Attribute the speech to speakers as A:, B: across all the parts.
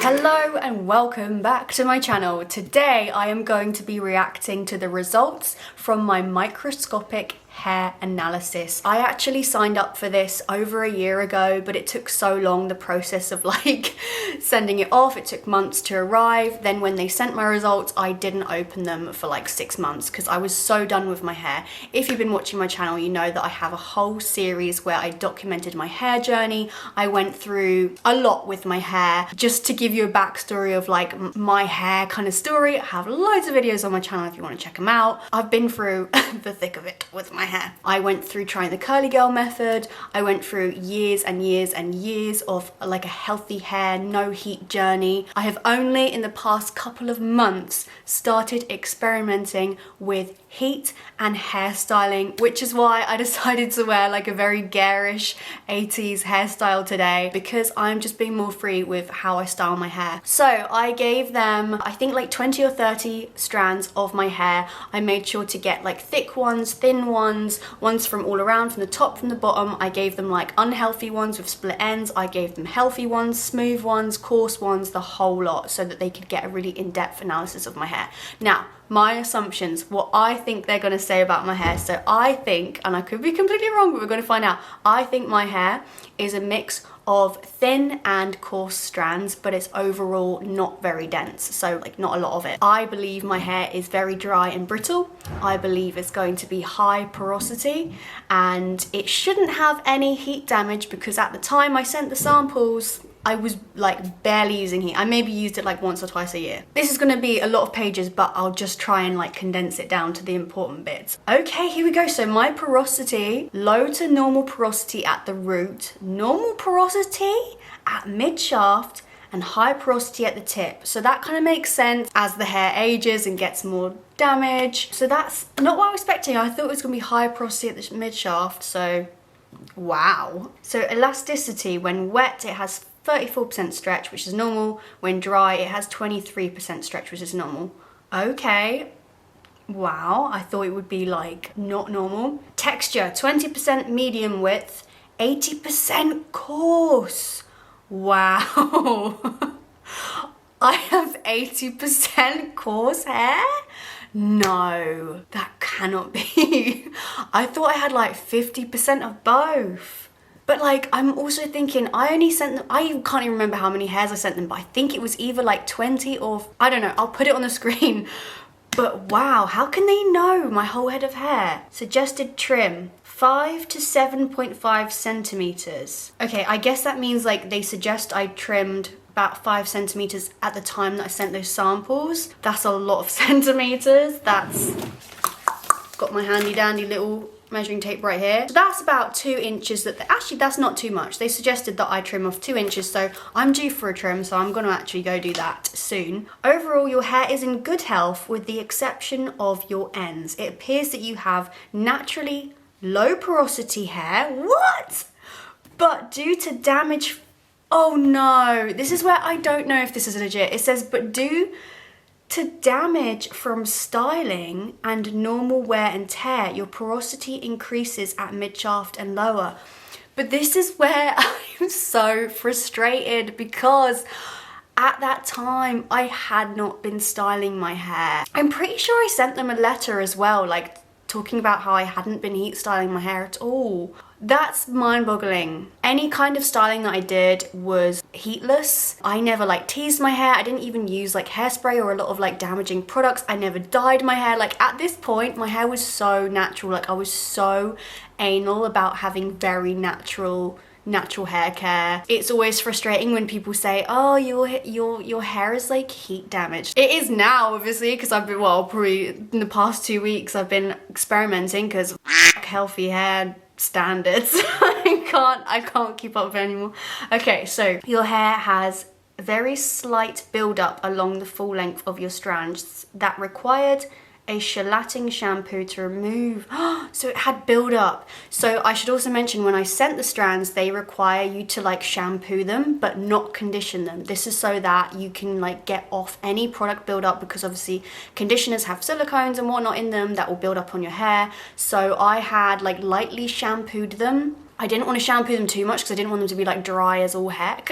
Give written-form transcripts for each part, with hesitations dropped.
A: Hello and welcome back to my channel. Today I am going to be reacting to the results from my microscopic hair analysis. I actually signed up for this over a year ago, but it took so long, the process of sending it off. It took months to arrive. Then when they sent my results, I didn't open them for like 6 months because I was so done with my hair. If you've been watching my channel, you know that I have a whole series where I documented my hair journey. I went through a lot with my hair. Just to give you a backstory of like my hair kind of story, I have loads of videos on my channel if you want to check them out. I've been through the thick of it with my hair. I went through trying the curly girl method. I went through years and years and years of like a healthy hair, no heat journey. I have only in the past couple of months started experimenting with heat and hairstyling, which is why I decided to wear like a very garish 80s hairstyle today, because I'm just being more free with how I style my hair. So I gave them, I think like 20 or 30 strands of my hair. I made sure to get like thick ones, thin ones from all around, from the top, from the bottom. I gave them like unhealthy ones with split ends. I gave them healthy ones, smooth ones, coarse ones, the whole lot, so that they could get a really in-depth analysis of my hair. Now, my assumptions, what I think they're going to say about my hair. So I think, and I could be completely wrong, but we're going to find out. I think my hair is a mix of thin and coarse strands, but it's overall not very dense, so like not a lot of it. I believe my hair is very dry and brittle. I believe it's going to be high porosity, and it shouldn't have any heat damage, because at the time I sent the samples, I was like barely using heat. I maybe used it like once or twice a year. This is gonna be a lot of pages, but I'll just try and like condense it down to the important bits. Okay, here we go. So my porosity, low to normal porosity at the root, normal porosity at mid-shaft, and high porosity at the tip. So that kind of makes sense as the hair ages and gets more damage. So that's not what I was expecting. I thought it was gonna be high porosity at the mid-shaft, so wow. So elasticity, when wet, it has 34% stretch, which is normal. When dry, it has 23% stretch, which is normal. Okay. Wow, I thought it would be like not normal. Texture, 20% medium width, 80% coarse. Wow. I have 80% coarse hair? No, that cannot be. I thought I had like 50% of both. But like, I'm also thinking, I only sent them, I can't even remember how many hairs I sent them, but I think it was either like 20 or, I don't know, I'll put it on the screen. But wow, how can they know my whole head of hair? Suggested trim, 5 to 7.5 centimeters. Okay, I guess that means like they suggest I trimmed about 5 centimeters at the time that I sent those samples. That's a lot of centimeters. That's, got my handy dandy little measuring tape right here. So that's about 2 inches. Actually, that's not too much. They suggested that I trim off 2 inches, so I'm due for a trim, so I'm gonna actually go do that soon. Overall, your hair is in good health with the exception of your ends. It appears that you have naturally low porosity hair. What? But due to damage, oh no, this is where I don't know if this is legit. It says, but due to damage from styling and normal wear and tear, your porosity increases at mid-shaft and lower. But this is where I'm so frustrated, because at that time I had not been styling my hair. I'm pretty sure I sent them a letter as well, like talking about how I hadn't been heat styling my hair at all. That's mind-boggling. Any kind of styling that I did was heatless. I never like teased my hair. I didn't even use like hairspray or a lot of like damaging products. I never dyed my hair. Like at this point, my hair was so natural. Like I was so anal about having very natural hair care. It's always frustrating when people say, oh, your hair is like heat damaged. It is now, obviously, because I've been, well, probably in the past 2 weeks I've been experimenting, because healthy hair standards. I can't keep up anymore. Okay, so your hair has a very slight build up along the full length of your strands that required a shellating shampoo to remove. So it had build up. So I should also mention, when I sent the strands, they require you to like shampoo them but not condition them. This is so that you can like get off any product build up, because obviously conditioners have silicones and whatnot in them that will build up on your hair. So I had like lightly shampooed them. I didn't want to shampoo them too much because I didn't want them to be like dry as all heck.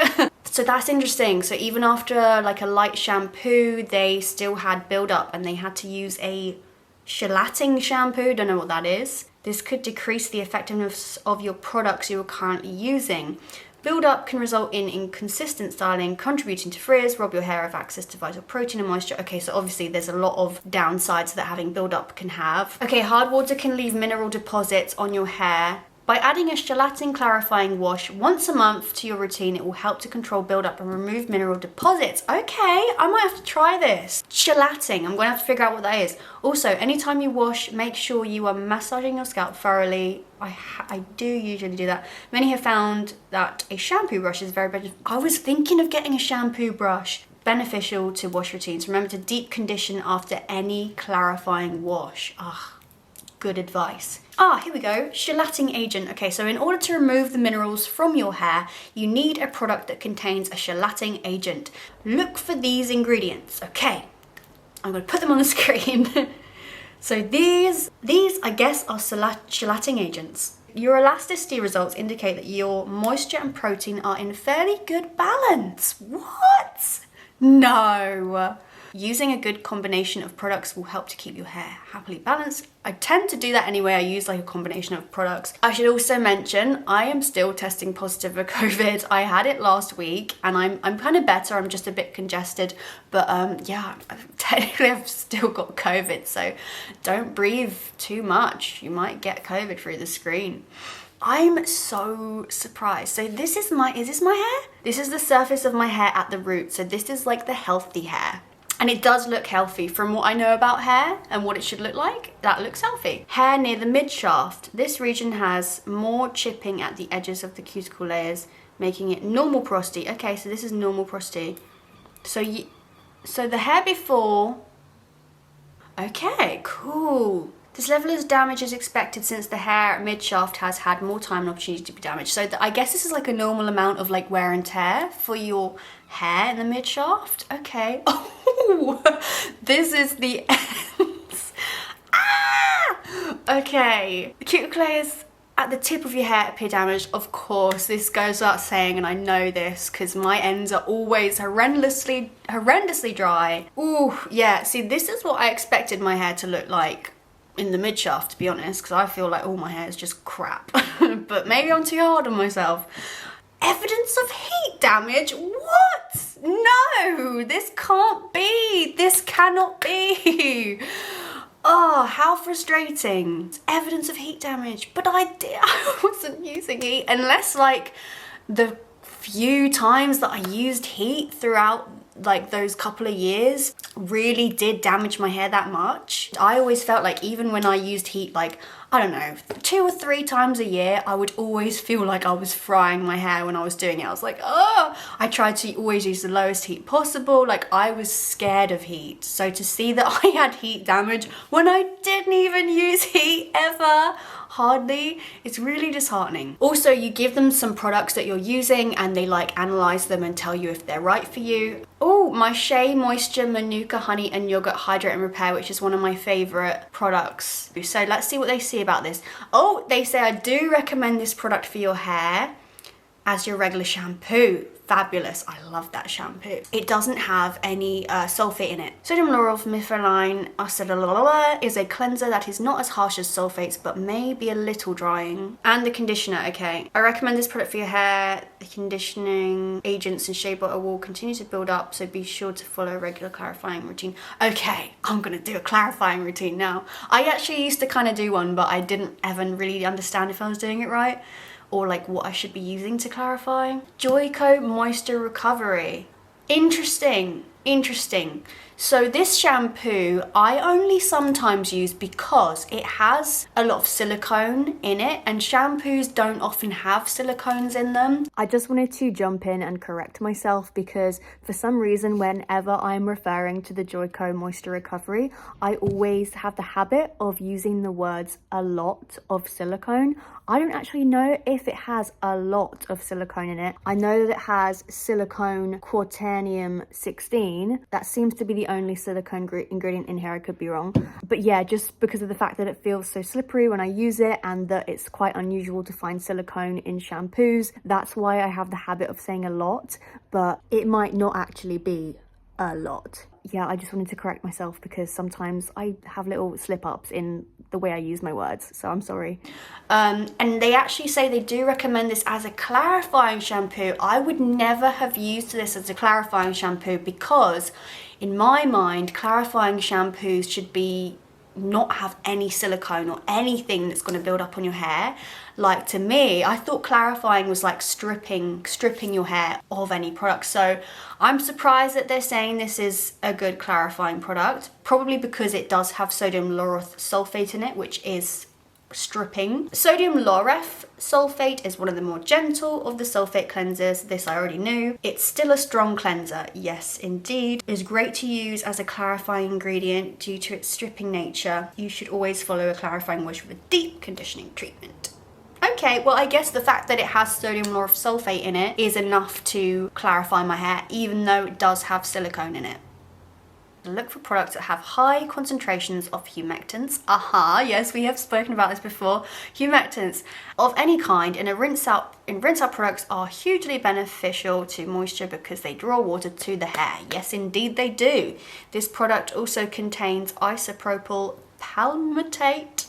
A: So that's interesting. So even after like a light shampoo, they still had buildup and they had to use a gelating shampoo. Don't know what that is. This could decrease the effectiveness of your products you are currently using. Build-up can result in inconsistent styling, contributing to frizz, rob your hair of access to vital protein and moisture. Okay, so obviously there's a lot of downsides that having build-up can have. Okay, hard water can leave mineral deposits on your hair. By adding a gelatin clarifying wash once a month to your routine, it will help to control build-up and remove mineral deposits. Okay, I might have to try this. Gelatin, I'm going to have to figure out what that is. Also, anytime you wash, make sure you are massaging your scalp thoroughly. I do usually do that. Many have found that a shampoo brush is very beneficial. I was thinking of getting a shampoo brush. Beneficial to wash routines. Remember to deep condition after any clarifying wash. Good advice. Here we go, gelatin agent. Okay, so in order to remove the minerals from your hair, you need a product that contains a gelatin agent. Look for these ingredients. Okay, I'm gonna put them on the screen. So these I guess are gelatin agents. Your elasticity results indicate that your moisture and protein are in fairly good balance. What? No. Using a good combination of products will help to keep your hair happily balanced. I tend to do that anyway. I use like a combination of products. I should also mention I am still testing positive for COVID. I had it last week and I'm kind of better. I'm just a bit congested, but yeah, technically I've still got COVID, so don't breathe too much. You might get COVID through the screen. I'm so surprised. So is this my hair? This is the surface of my hair at the root. So this is like the healthy hair. And it does look healthy from what I know about hair and what it should look like. That looks healthy. Hair near the mid-shaft. This region has more chipping at the edges of the cuticle layers, making it normal porosity. Okay, so this is normal porosity. So the hair before. Okay, cool. This level of damage is expected since the hair at mid-shaft has had more time and opportunity to be damaged. So I guess this is like a normal amount of like wear and tear for your hair in the mid-shaft. Okay. Oh, this is the ends. Okay. The cuticle layers at the tip of your hair appear damaged. Of course, this goes without saying, and I know this because my ends are always horrendously dry. Ooh, yeah. See, this is what I expected my hair to look like in the mid-shaft, to be honest, because I feel like all my hair is just crap. But maybe I'm too hard on myself. Evidence of heat damage? What? No, this can't be. This cannot be. Oh, how frustrating. It's evidence of heat damage. But I wasn't using heat unless like the few times that I used heat throughout like those couple of years really did damage my hair that much. I always felt like even when I used heat, like, I don't know, 2 or 3 times a year, I would always feel like I was frying my hair when I was doing it. I was like, oh, I tried to always use the lowest heat possible. Like I was scared of heat. So to see that I had heat damage when I didn't even use heat ever, hardly, it's really disheartening. Also, you give them some products that you're using and they like analyze them and tell you if they're right for you. Oh, my Shea Moisture Manuka Honey and Yogurt Hydrate and Repair, which is one of my favorite products. So let's see what they say about this. Oh, they say I do recommend this product for your hair as your regular shampoo. Fabulous. I love that shampoo. It doesn't have any sulfate in it. Sodium lauryl methylene acetaldehyde is a cleanser that is not as harsh as sulfates but may be a little drying. And the conditioner, okay. I recommend this product for your hair. The conditioning agents and shea butter will continue to build up, so be sure to follow a regular clarifying routine. Okay, I'm gonna do a clarifying routine now. I actually used to kind of do one, but I didn't ever really understand if I was doing it right, or like what I should be using to clarify. Joico Moisture Recovery. Interesting. So this shampoo I only sometimes use because it has a lot of silicone in it, and shampoos don't often have silicones in them. I just wanted to jump in and correct myself because for some reason whenever I'm referring to the Joico Moisture Recovery, I always have the habit of using the words a lot of silicone. I don't actually know if it has a lot of silicone in it. I know that it has silicone quaternium 16, protein. That seems to be the only silicone ingredient in here. I could be wrong. But yeah, just because of the fact that it feels so slippery when I use it and that it's quite unusual to find silicone in shampoos, that's why I have the habit of saying a lot, but it might not actually be a lot. Yeah, I just wanted to correct myself because sometimes I have little slip-ups in the way I use my words, so I'm sorry. And they actually say they do recommend this as a clarifying shampoo. I would never have used this as a clarifying shampoo because in my mind, clarifying shampoos should be not have any silicone or anything that's going to build up on your hair. Like, to me, I thought clarifying was like stripping your hair of any product. So I'm surprised that they're saying this is a good clarifying product, probably because it does have sodium lauryl sulfate in it, which is stripping. Sodium lauryl sulfate is one of the more gentle of the sulfate cleansers. This I already knew. It's still a strong cleanser. Yes, indeed. It's great to use as a clarifying ingredient due to its stripping nature. You should always follow a clarifying wash with a deep conditioning treatment. Okay, well, I guess the fact that it has sodium lauryl sulfate in it is enough to clarify my hair, even though it does have silicone in it. Look for products that have high concentrations of humectants. Yes, we have spoken about this before. Humectants of any kind in rinse out products are hugely beneficial to moisture because they draw water to the hair. Yes, indeed they do. This product also contains isopropyl palmitate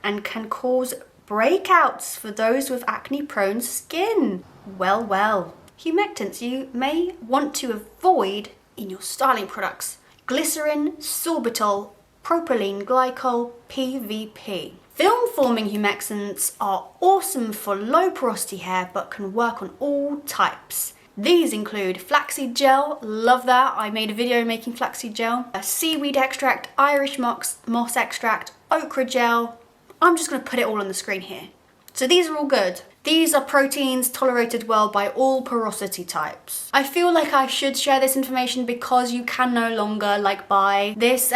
A: and can cause breakouts for those with acne-prone skin. Well. Humectants you may want to avoid in your styling products: glycerin, sorbitol, propylene glycol, PVP. Film-forming humectants are awesome for low porosity hair but can work on all types. These include flaxseed gel, love that, I made a video making flaxseed gel, a seaweed extract, Irish moss extract, ochre gel. I'm just going to put it all on the screen here. So these are all good. These are proteins tolerated well by all porosity types. I feel like I should share this information because you can no longer buy this.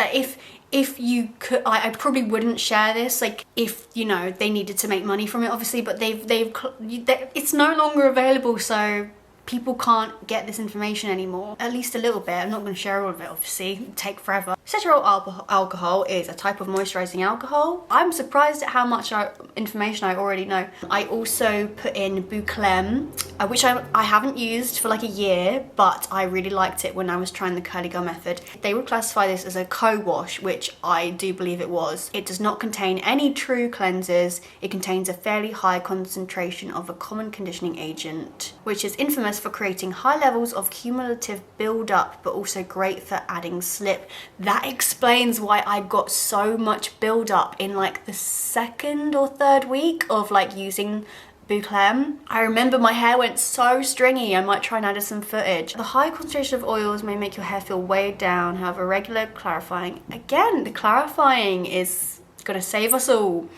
A: If you could, I probably wouldn't share this, if, you know, they needed to make money from it, obviously, but it's no longer available, so people can't get this information anymore. At least a little bit. I'm not going to share all of it, obviously. It'd take forever. Cetearyl alcohol is a type of moisturizing alcohol. I'm surprised at how much information I already know. I also put in Boucleme, which I haven't used for like a year, but I really liked it when I was trying the curly girl method. They would classify this as a co-wash, which I do believe it was. It does not contain any true cleansers. It contains a fairly high concentration of a common conditioning agent, which is infamous for creating high levels of cumulative build-up, but also great for adding slip. That explains why I got so much build-up in like the second or third week of using Boucleme. I remember my hair went so stringy. I might try and add some footage. The high concentration of oils may make your hair feel weighed down. However, regular clarifying, again, the clarifying is gonna save us all.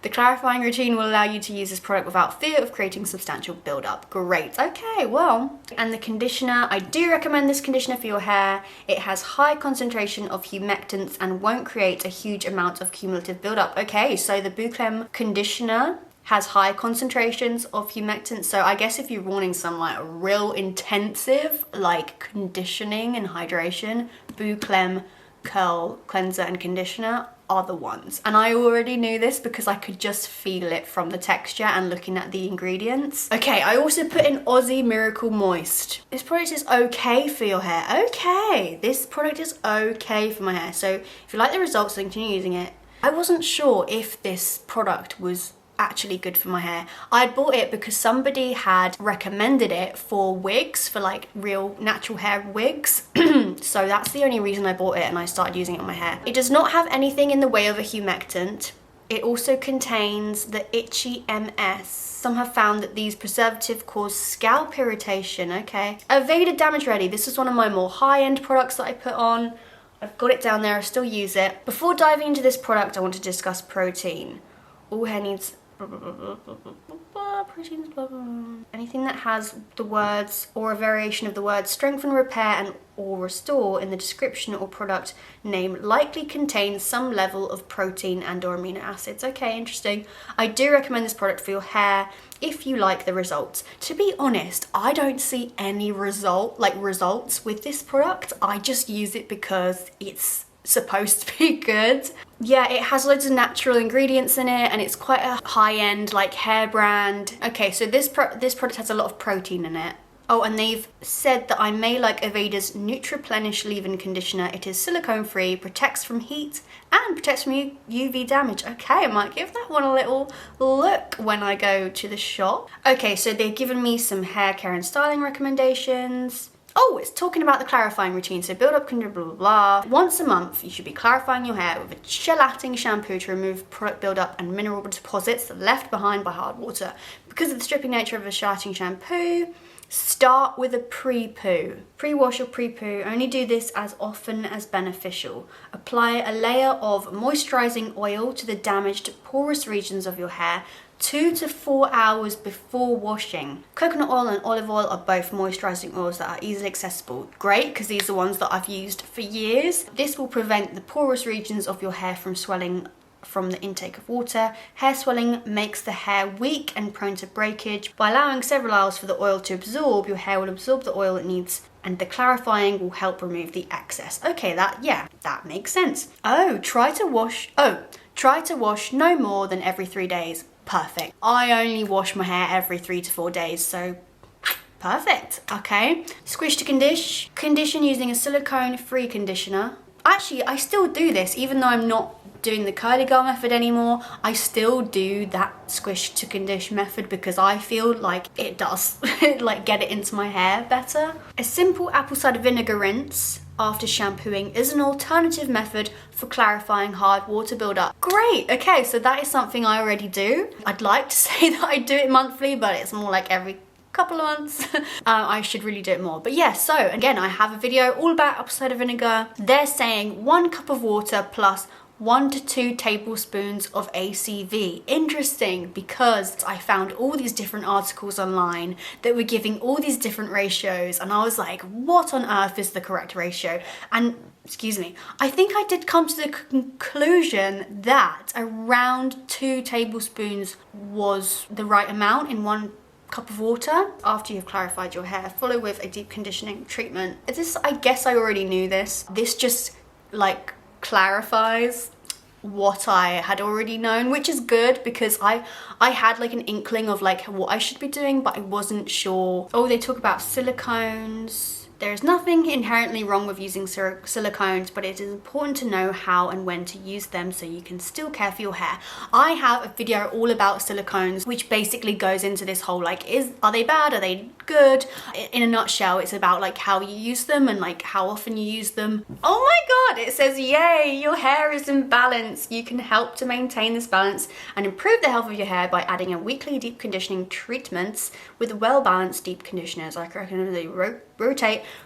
A: The clarifying routine will allow you to use this product without fear of creating substantial buildup. Great, okay, well. And the conditioner, I do recommend this conditioner for your hair. It has high concentration of humectants and won't create a huge amount of cumulative buildup. Okay, so the Boucleme conditioner has high concentrations of humectants. So I guess if you're wanting some real intensive conditioning and hydration, Boucleme curl cleanser and conditioner are the ones. And I already knew this because I could just feel it from the texture and looking at the ingredients. Okay, I also put in Aussie Miracle Moist. This product is okay for your hair. Okay, this product is okay for my hair. So if you like the results, then continue using it. I wasn't sure if this product was actually good for my hair. I had bought it because somebody had recommended it for wigs, for real natural hair wigs. So that's the only reason I bought it and I started using it on my hair. It does not have anything in the way of a humectant. It also contains the itchy MS. Some have found that these preservatives cause scalp irritation. Okay. Aveda Damage Ready. This is one of my more high-end products that I put on. I've got it down there, I still use it. Before diving into this product, I want to discuss protein. All hair needs proteins, blah, blah, blah. Anything that has the words or a variation of the words strengthen, repair, and or restore in the description or product name likely contains some level of protein and or amino acids. Okay, interesting. I do recommend this product for your hair if you like the results. To be honest, I don't see any results with this product. I just use it because it's supposed to be good. Yeah, it has loads of natural ingredients in it and it's quite a high-end like hair brand. Okay, so this product has a lot of protein in it. Oh, and they've said that I may like Aveda's Nutriplenish Leave-In Conditioner. It is silicone-free, protects from heat, and protects from UV damage. Okay, I might give that one a little look when I go to the shop. Okay, so they've given me some hair care and styling recommendations. Oh, it's talking about the clarifying routine. So build up, blah, blah, blah. Once a month, you should be clarifying your hair with a gelatin shampoo to remove product buildup and mineral deposits left behind by hard water. Because of the stripping nature of a gelatin shampoo, start with a pre-poo. Pre-wash or pre-poo. Only do this as often as beneficial. Apply a layer of moisturizing oil to the damaged porous regions of your hair 2 to 4 hours before washing. Coconut oil and olive oil are both moisturizing oils that are easily accessible. Great, because these are ones that I've used for years. This will prevent the porous regions of your hair from swelling from the intake of water. Hair swelling makes the hair weak and prone to breakage. By allowing several hours for the oil to absorb, your hair will absorb the oil it needs and the clarifying will help remove the excess. Okay, that makes sense. Try to wash no more than every 3 days. Perfect. I only wash my hair every 3 to 4 days, so perfect. Okay. Squish to condition using a silicone-free conditioner. Actually, I still do this, even though I'm not doing the curly girl method anymore. I still do that squish to condition method because I feel like it does like get it into my hair better. A simple apple cider vinegar rinse after shampooing is an alternative method for clarifying hard water buildup. Great, okay, so that is something I already do. I'd like to say that I do it monthly, but it's more like every couple of months. I should really do it more. But yeah, so again, I have a video all about apple cider vinegar. They're saying 1 cup of water plus 1 to 2 tablespoons of ACV. Interesting, because I found all these different articles online that were giving all these different ratios and I was like, what on earth is the correct ratio? And excuse me, I think I did come to the conclusion that around 2 tablespoons was the right amount in 1 cup of water. After you've clarified your hair, follow with a deep conditioning treatment. I guess I already knew this. This just like clarifies what I had already known, which is good because I had like an inkling of like what I should be doing, but I wasn't sure. Oh, they talk about silicones. There's nothing inherently wrong with using silicones, but it is important to know how and when to use them so you can still care for your hair. I have a video all about silicones, which basically goes into this whole like, are they bad? Are they good? In a nutshell, it's about like how you use them and like how often you use them. Oh my God, it says, yay, your hair is in balance. You can help to maintain this balance and improve the health of your hair by adding a weekly deep conditioning treatments with well-balanced deep conditioners. I recommend they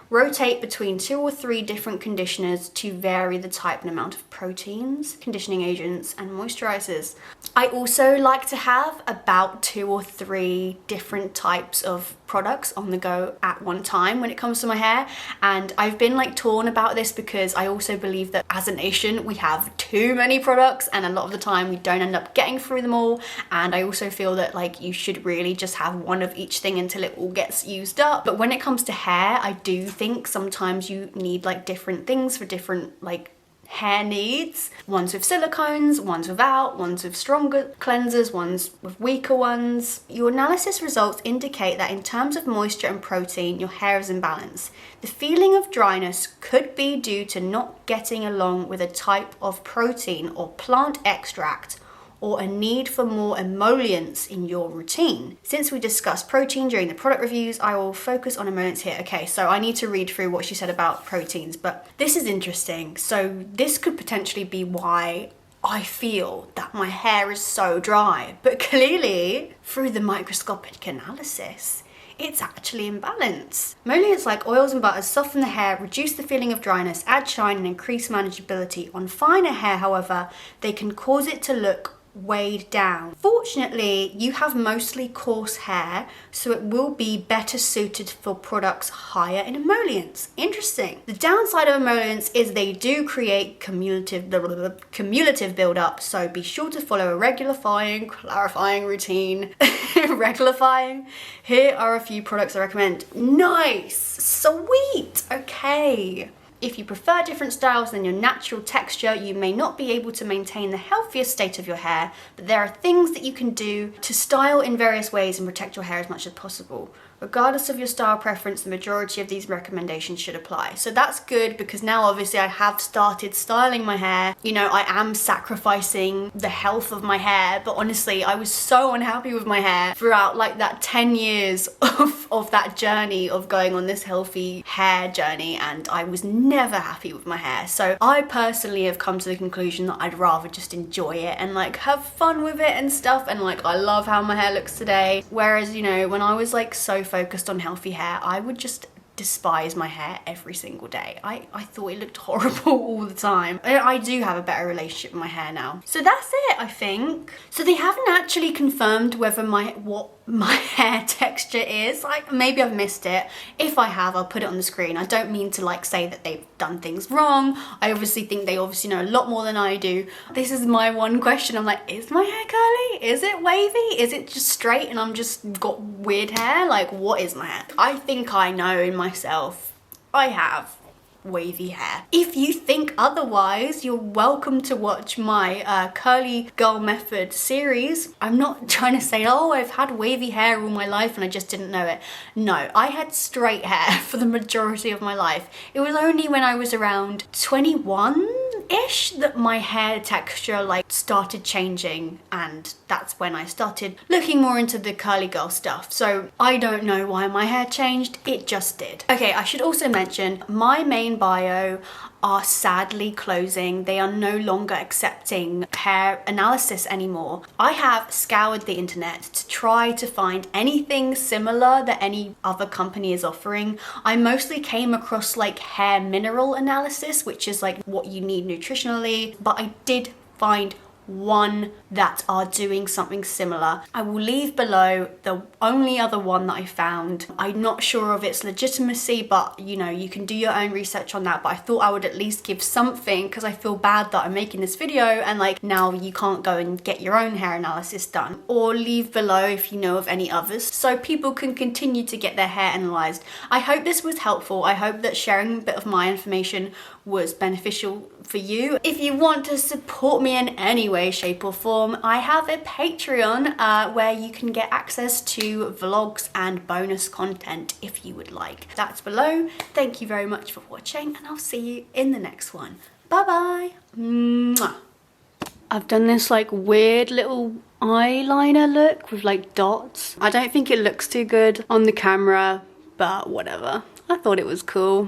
A: rotate between 2 or 3 different conditioners to vary the type and amount of proteins, conditioning agents, and moisturizers. I also like to have about 2 or 3 different types of products on the go at one time when it comes to my hair, and I've been like torn about this because I also believe that as a nation we have too many products and a lot of the time we don't end up getting through them all, and I also feel that like you should really just have one of each thing until it all gets used up. But when it comes to hair, I do think sometimes you need like different things for different like hair needs. Ones with silicones, ones without, ones with stronger cleansers, ones with weaker ones. Your analysis results indicate that in terms of moisture and protein, your hair is in balance. The feeling of dryness could be due to not getting along with a type of protein or plant extract or a need for more emollients in your routine. Since we discussed protein during the product reviews, I will focus on emollients here. Okay, so I need to read through what she said about proteins, but this is interesting. So this could potentially be why I feel that my hair is so dry, but clearly through the microscopic analysis, it's actually in balance. Emollients like oils and butters soften the hair, reduce the feeling of dryness, add shine and increase manageability. On finer hair, however, they can cause it to look weighed down. Fortunately, you have mostly coarse hair, so it will be better suited for products higher in emollients. Interesting. The downside of emollients is they do create cumulative buildup, so be sure to follow a clarifying routine. Regulifying. Here are a few products I recommend. Nice! Sweet! Okay. If you prefer different styles than your natural texture, you may not be able to maintain the healthiest state of your hair, but there are things that you can do to style in various ways and protect your hair as much as possible. Regardless of your style preference, the majority of these recommendations should apply. So that's good, because now obviously I have started styling my hair. You know, I am sacrificing the health of my hair, but honestly, I was so unhappy with my hair throughout like that 10 years of that journey of going on this healthy hair journey, and I was never happy with my hair. So I personally have come to the conclusion that I'd rather just enjoy it and like have fun with it and stuff, and like I love how my hair looks today. Whereas, you know, when I was like so focused on healthy hair, I would just despise my hair every single day. I thought it looked horrible all the time. I do have a better relationship with my hair now. So that's it, I think. So they haven't actually confirmed whether what my hair texture is. Like, maybe I've missed it. If I have, I'll put it on the screen. I don't mean to like say that they've done things wrong. I obviously think they obviously know a lot more than I do. This is my one question. I'm like, is my hair curly? Is it wavy? Is it just straight and I'm just got weird hair? Like, what is my hair? I think I know in myself. I have wavy hair. If you think otherwise, you're welcome to watch my curly girl method series. I'm not trying to say, oh, I've had wavy hair all my life and I just didn't know it. No, I had straight hair for the majority of my life. It was only when I was around 21-ish that my hair texture like started changing, and that's when I started looking more into the curly girl stuff. So I don't know why my hair changed, it just did. Okay, I should also mention my main bio are sadly closing. They are no longer accepting hair analysis anymore. I have scoured the internet to try to find anything similar that any other company is offering. I mostly came across like hair mineral analysis, which is like what you need nutritionally, but I did find one that are doing something similar. I will leave below the only other one that I found. I'm not sure of its legitimacy, but you know, you can do your own research on that, but I thought I would at least give something because I feel bad that I'm making this video and like now you can't go and get your own hair analysis done. Or leave below if you know of any others so people can continue to get their hair analyzed. I hope this was helpful. I hope that sharing a bit of my information was beneficial for you. If you want to support me in any way, shape or form, I have a Patreon where you can get access to vlogs and bonus content if you would like. That's below. Thank you very much for watching and I'll see you in the next one. Bye bye. Mwah. I've done this like weird little eyeliner look with like dots. I don't think it looks too good on the camera, but whatever. I thought it was cool.